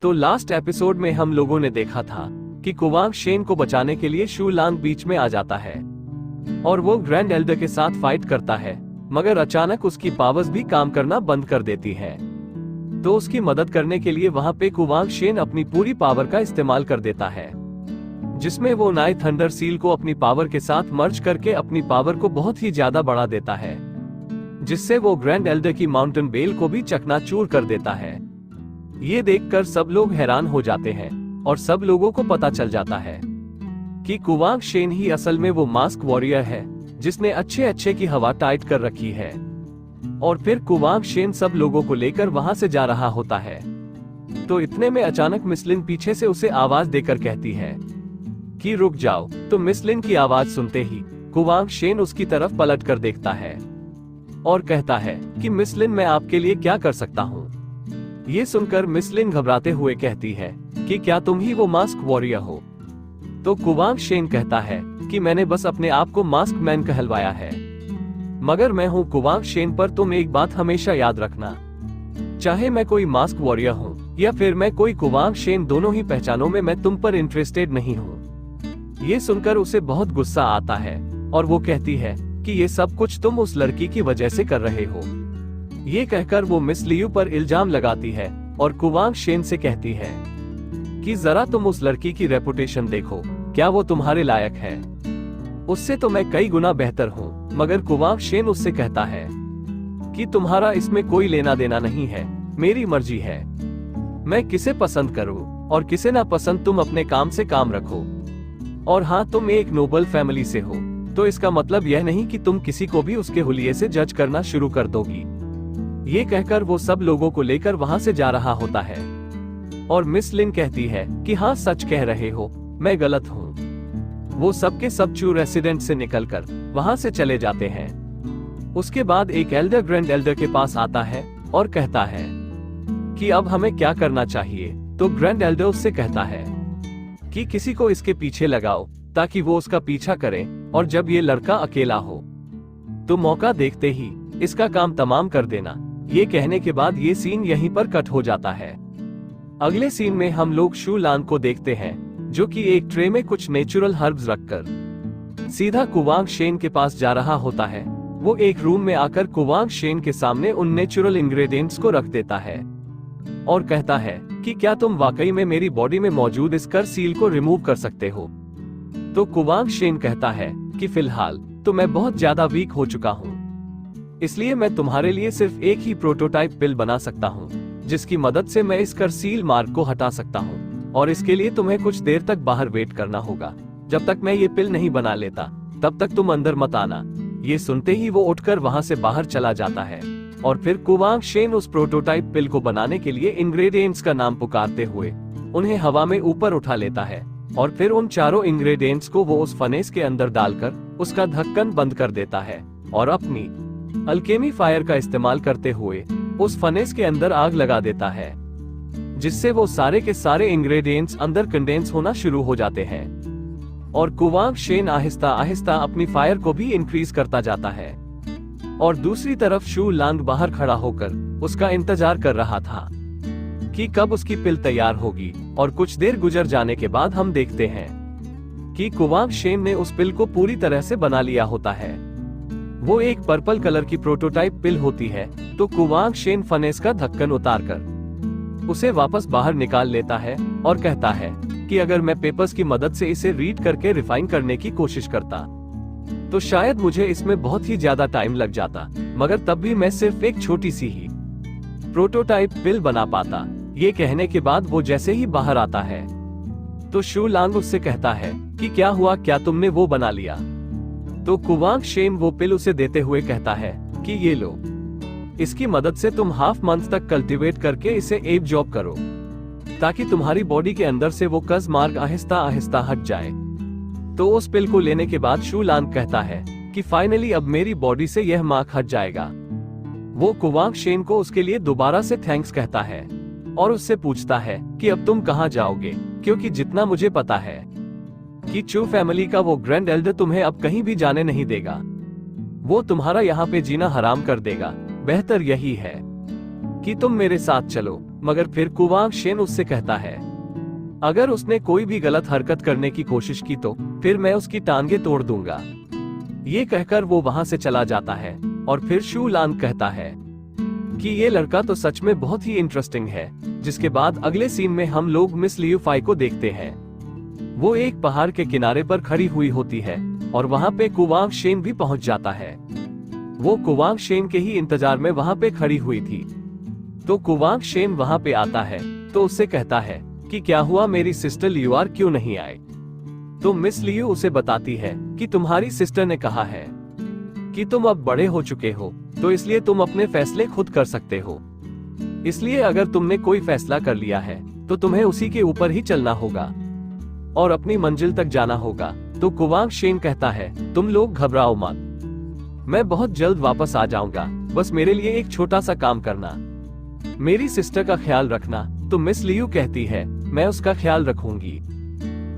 तो last episode में हम लोगों ने देखा था कि कुवांग शेन को बचाने के लिए शू लांग बीच में आ जाता है और वो ग्रैंड एल्डर के साथ फाइट करता है, मगर अचानक उसकी पावर्स भी काम करना बंद कर देती है। तो उसकी मदद करने के लिए वहां पे कुवांग शेन अपनी पूरी पावर का इस्तेमाल कर देता है, जिसमें वो नाइट थंडर सील को अपनी पावर के साथ मर्ज करके अपनी पावर को बहुत ही ज्यादा बढ़ा देता है, जिससे वो ग्रैंड एल्डर की माउंटेन बेल को भी चकनाचूर कर देता है। ये देखकर सब लोग हैरान हो जाते हैं और सब लोगों को पता चल जाता है कि कुवांग शेन ही असल में वो मास्क वॉरियर है जिसने अच्छे की हवा टाइट कर रखी है। और फिर कुवांग शेन सब लोगों को लेकर वहां से जा रहा होता है। तो इतने में अचानक मिसलिन पीछे से उसे आवाज देकर कहती है कि रुक जाओ। तो मिसलिन की आवाज सुनते ही कुवांग शेन उसकी तरफ पलट कर देखता है और कहता है कि मिसलिन, मैं आपके लिए क्या कर सकता हूँ। ये सुनकर मिसलिन घबराते हुए कहती है कि क्या तुम ही वो मास्क वॉरियर हो। तो कुवांग शेन कहता है कि मैंने बस अपने आप को मास्क मैन कहलवाया है, मगर मैं हूँ कुवांग शेन। पर तुम एक बात हमेशा याद रखना, चाहे मैं कोई मास्क वॉरियर हूँ या फिर मैं कोई कुवांग शेन, दोनों ही पहचानों में मैं तुम पर इंटरेस्टेड नहीं हूँ। ये सुनकर उसे बहुत गुस्सा आता है और वो कहती है कि ये सब कुछ तुम उस लड़की की वजह से कर रहे हो। ये कहकर वो मिस लियू पर इल्जाम लगाती है और कुवांग शेन से कहती है कि जरा तुम उस लड़की की रेपुटेशन देखो, क्या वो तुम्हारे लायक है। उससे तो मैं कई गुना बेहतर हूँ। मगर कुवांग शेन उससे कहता है कि तुम्हारा इसमें कोई लेना देना नहीं है, मेरी मर्जी है मैं किसे पसंद करूँ और किसे ना पसंद, तुम अपने काम से काम रखो। और हाँ, तुम एक नोबल फैमिली से हो, तो इसका मतलब यह नहीं कि तुम किसी को भी उसके हुलिये से जज करना शुरू कर दोगी। ये कहकर वो सब लोगों को लेकर वहां से जा रहा होता है और मिस लिन कहती है कि हाँ, सच कह रहे हो, मैं गलत हूँ। वो सबके सब चू रेसिडेंट से निकलकर वहां से चले जाते हैं। उसके बाद एक एल्डर ग्रैंड एल्डर के पास आता है और कहता है कि अब हमें क्या करना चाहिए। तो ग्रैंड एल्डर उससे कहता है कि किसी को इसके पीछे लगाओ ताकि वो उसका पीछा करे, और जब ये लड़का अकेला हो तो मौका देखते ही इसका काम तमाम कर देना। ये कहने के बाद ये सीन यहीं पर कट हो जाता है। अगले सीन में हम लोग शू लांग को देखते हैं, जो कि एक ट्रे में कुछ नेचुरल हर्ब्स रखकर सीधा कुवांग शेन के पास जा रहा होता है। वो एक रूम में आकर कुवांग शेन के सामने उन नेचुरल इंग्रेडिएंट्स को रख देता है और कहता है कि क्या तुम वाकई में मेरी बॉडी में मौजूद इस कर सील को रिमूव कर सकते हो। तो कुवांग शेन कहता है कि फिलहाल तो मैं बहुत ज्यादा वीक हो चुका हूँ, इसलिए मैं तुम्हारे लिए सिर्फ एक ही प्रोटोटाइप पिल बना सकता हूँ, जिसकी मदद से मैं इस कर सील मार्क को हटा सकता हूँ। और इसके लिए तुम्हें कुछ देर तक बाहर वेट करना होगा। जब तक मैं ये पिल नहीं बना लेता तब तक तुम अंदर मत आना। ये सुनते ही वो उठकर वहां से बाहर चला जाता है और फिर कुवांग शेन उस प्रोटोटाइप पिल को बनाने के लिए इंग्रेडिएंट्स का नाम पुकारते हुए उन्हें हवा में ऊपर उठा लेता है और फिर उन चारों इंग्रेडिएंट्स को वो उस फनेस के अंदर डालकर उसका ढक्कन बंद कर देता है और अपनी अल्केमी फायर का इस्तेमाल करते हुए उस फनेस के अंदर आग लगा देता है, जिससे वो सारे के सारे इंग्रेडिएंट्स अंदर कंडेंस होना शुरू हो जाते हैं और कुवांग शेन आहिस्ता आहिस्ता अपनी फायर को भी इंक्रीज करता जाता है। और दूसरी तरफ शू लांग बाहर खड़ा होकर उसका इंतजार कर रहा था कि कब उसकी पिल तैयार होगी। और कुछ देर गुजर जाने के बाद हम देखते हैं कि कुवांग शेन ने उस पिल को पूरी तरह से बना लिया होता है। वो एक पर्पल कलर की प्रोटोटाइप पिल होती है। तो कुवांग शेन फनेस का ढक्कन उतारकर उसे वापस बाहर निकाल लेता है और कहता है कि अगर मैं पेपर्स की मदद से इसे रीड करके रिफाइन करने की कोशिश करता तो शायद मुझे इसमें बहुत ही ज्यादा टाइम लग जाता, मगर तब भी मैं सिर्फ एक छोटी सी ही प्रोटोटाइप पिल बना पाता। ये कहने के बाद वो जैसे ही बाहर आता है तो शू लांग उससे कहता है कि क्या हुआ, क्या तुमने वो बना लिया। तो कुवांग शेन वो पिल उसे देते हुए कहता है कि ये लो, इसकी मदद से तुम हाफ मंथ तक कल्टीवेट करके इसे एब्जॉर्ब करो ताकि तुम्हारी बॉडी के अंदर से वो कस मार्क आहिस्ता आहिस्ता हट जाए। तो उस पिल को लेने के बाद शू लांग कहता है कि फाइनली अब मेरी बॉडी से यह मार्क हट जाएगा। वो कुवांग शेन को उसके लिए दोबारा से थैंक्स कहता है और उससे पूछता है कि अब तुम कहाँ जाओगे, क्योंकि जितना मुझे पता है कि चू फैमिली का वो ग्रैंड एल्डर तुम्हें अब कहीं भी जाने नहीं देगा। वो तुम्हारा यहाँ पे जीना हराम कर देगा। बेहतर यही है कि तुम मेरे साथ चलो, मगर फिर कुवांग शेन उससे कहता है अगर उसने कोई भी गलत हरकत करने की कोशिश की तो फिर मैं उसकी टांगे तोड़ दूंगा। ये कहकर वो वहां से चला जाता है और फिर शू लांग कहता है कि ये लड़का तो सच में बहुत ही इंटरेस्टिंग है। जिसके बाद अगले सीन में हम लोग मिस लियू फाई को देखते हैं। वो एक पहाड़ के किनारे पर खड़ी हुई होती है और वहां पे कुवांग शेन भी पहुंच जाता है। वो कुवांग शेन के ही इंतजार में वहां पे खड़ी हुई थी। तो कुवांग शेन वहां पे आता है तो उससे कहता है कि क्या हुआ, मेरी सिस्टर लियूआर क्यों नहीं आए। तो मिस लियू उसे बताती है कि तुम्हारी सिस्टर ने कहा है कि तुम अब बड़े हो चुके हो, तो इसलिए तुम अपने फैसले खुद कर सकते हो। इसलिए अगर तुमने कोई फैसला कर लिया है तो तुम्हें उसी के ऊपर ही चलना होगा और अपनी मंजिल तक जाना होगा। तो कुवांग शेन कहता है तुम लोग घबराओ मत, मैं बहुत जल्द वापस आ जाऊंगा, बस मेरे लिए एक छोटा सा काम करना, मेरी सिस्टर का ख्याल रखना। तो मिस लियू कहती है मैं उसका ख्याल रखूंगी,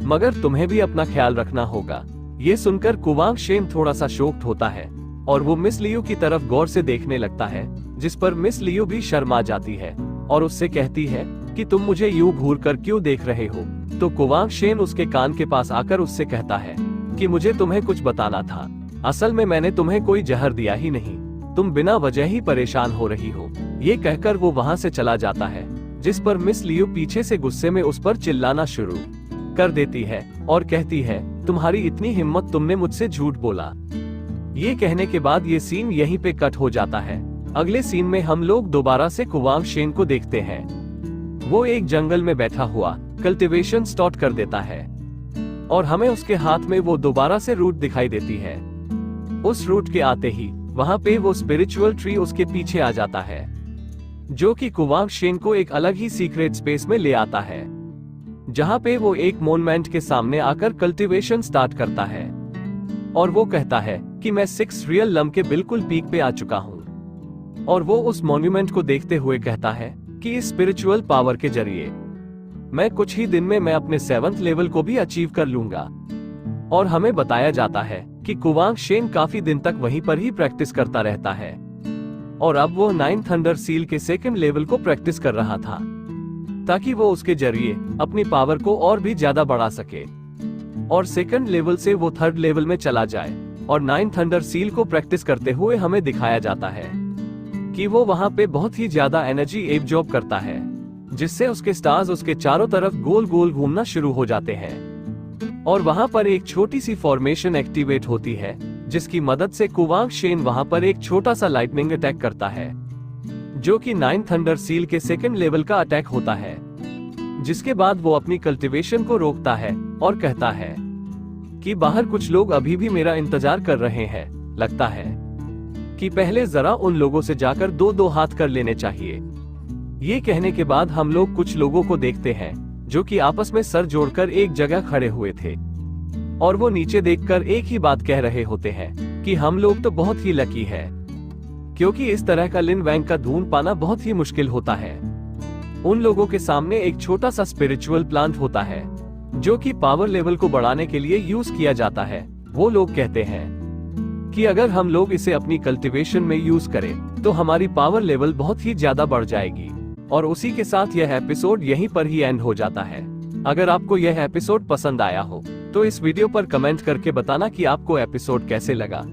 मगर तुम्हें भी अपना ख्याल रखना होगा। ये सुनकर कुवांग शेन थोड़ा सा शॉक्ड होता है और वो मिस लियू की तरफ गौर से देखने लगता है, जिस पर मिस लियू भी शर्मा जाती है और उससे कहती है कि तुम मुझे यूं घूर कर क्यों देख रहे हो। तो कुवांग शेन उसके कान के पास आकर उससे कहता है कि मुझे तुम्हें कुछ बताना था, असल में मैंने तुम्हें कोई जहर दिया ही नहीं, तुम बिना वजह ही परेशान हो रही हो। ये कहकर वो वहां से चला जाता है, जिस पर मिस लियू पीछे से गुस्से में उस पर चिल्लाना शुरू कर देती है और कहती है तुम्हारी इतनी हिम्मत, तुमने मुझसे झूठ बोला। ये कहने के बाद ये सीन यहीं पे कट हो जाता है। अगले सीन में हम लोग दोबारा से कुवांग शेन को देखते हैं। वो एक जंगल में बैठा हुआ कल्टीवेशन स्टार्ट कर देता है और हमें उसके हाथ में वो दोबारा से रूट दिखाई देती है। उस रूट के आते ही वहां पे वो स्पिरिचुअल ट्री उसके पीछे आ जाता है, जो कि कुवांग शेन को एक अलग ही सीक्रेट स्पेस में ले आता है, जहां पे वो एक मॉन्यूमेंट के सामने आकर कल्टीवेशन स्टार्ट करता है और वो कहता है कि मैं 6 रियल लम के बिल्कुल पीक पे आ चुका हूँ। और वो उस मॉन्यूमेंट को देखते हुए कहता है कि इस स्पिरिचुअल पावर के जरिए मैं कुछ ही दिन में मैं अपने 7th लेवल को भी अचीव कर लूंगा। और हमें बताया जाता है कि कुवांग शेन काफी दिन तक वहीं पर ही प्रैक्टिस करता रहता है और अब वो 9 थंडर सील के 2nd लेवल को प्रैक्टिस कर रहा था, ताकि वो उसके जरिए अपनी पावर को और भी ज्यादा बढ़ा सके और 2nd लेवल से वो 3rd लेवल में चला जाए। और 9 थंडर सील को प्रैक्टिस करते हुए हमें दिखाया जाता है कि वो वहां पे बहुत ही ज्यादा एनर्जी एब्जॉर्ब करता है, जिससे उसके स्टार्स उसके चारों तरफ गोल गोल घूमना शुरू हो जाते हैं और वहां पर एक छोटी सी फॉर्मेशन एक्टिवेट होती है, जिसकी मदद से कुवांग शेन वहां पर एक छोटा सा लाइटनिंग अटैक करता है, जो कि 9 थंडर सील के 2nd लेवल का अटैक होता है। जिसके बाद वो अपनी कल्टीवेशन को रोकता है और कहता है कि बाहर कुछ लोग अभी भी मेरा इंतजार कर रहे हैं, लगता है कि पहले जरा उन लोगों से जाकर 2-2 हाथ कर लेने चाहिए। ये कहने के बाद हम लोग कुछ लोगों को देखते हैं जो कि आपस में सर जोड़कर एक जगह खड़े हुए थे और वो नीचे देखकर एक ही बात कह रहे होते हैं कि हम लोग तो बहुत ही लकी है, क्योंकि इस तरह का लिन वैंग का ढूंढ पाना बहुत ही मुश्किल होता है। उन लोगों के सामने एक छोटा सा स्पिरिचुअल प्लांट होता है, जो कि पावर लेवल को बढ़ाने के लिए यूज किया जाता है। वो लोग कहते हैं कि अगर हम लोग इसे अपनी कल्टीवेशन में यूज करें तो हमारी पावर लेवल बहुत ही ज्यादा बढ़ जाएगी। और उसी के साथ यह एपिसोड यहीं पर ही एंड हो जाता है। अगर आपको यह एपिसोड पसंद आया हो तो इस वीडियो पर कमेंट करके बताना कि आपको एपिसोड कैसे लगा।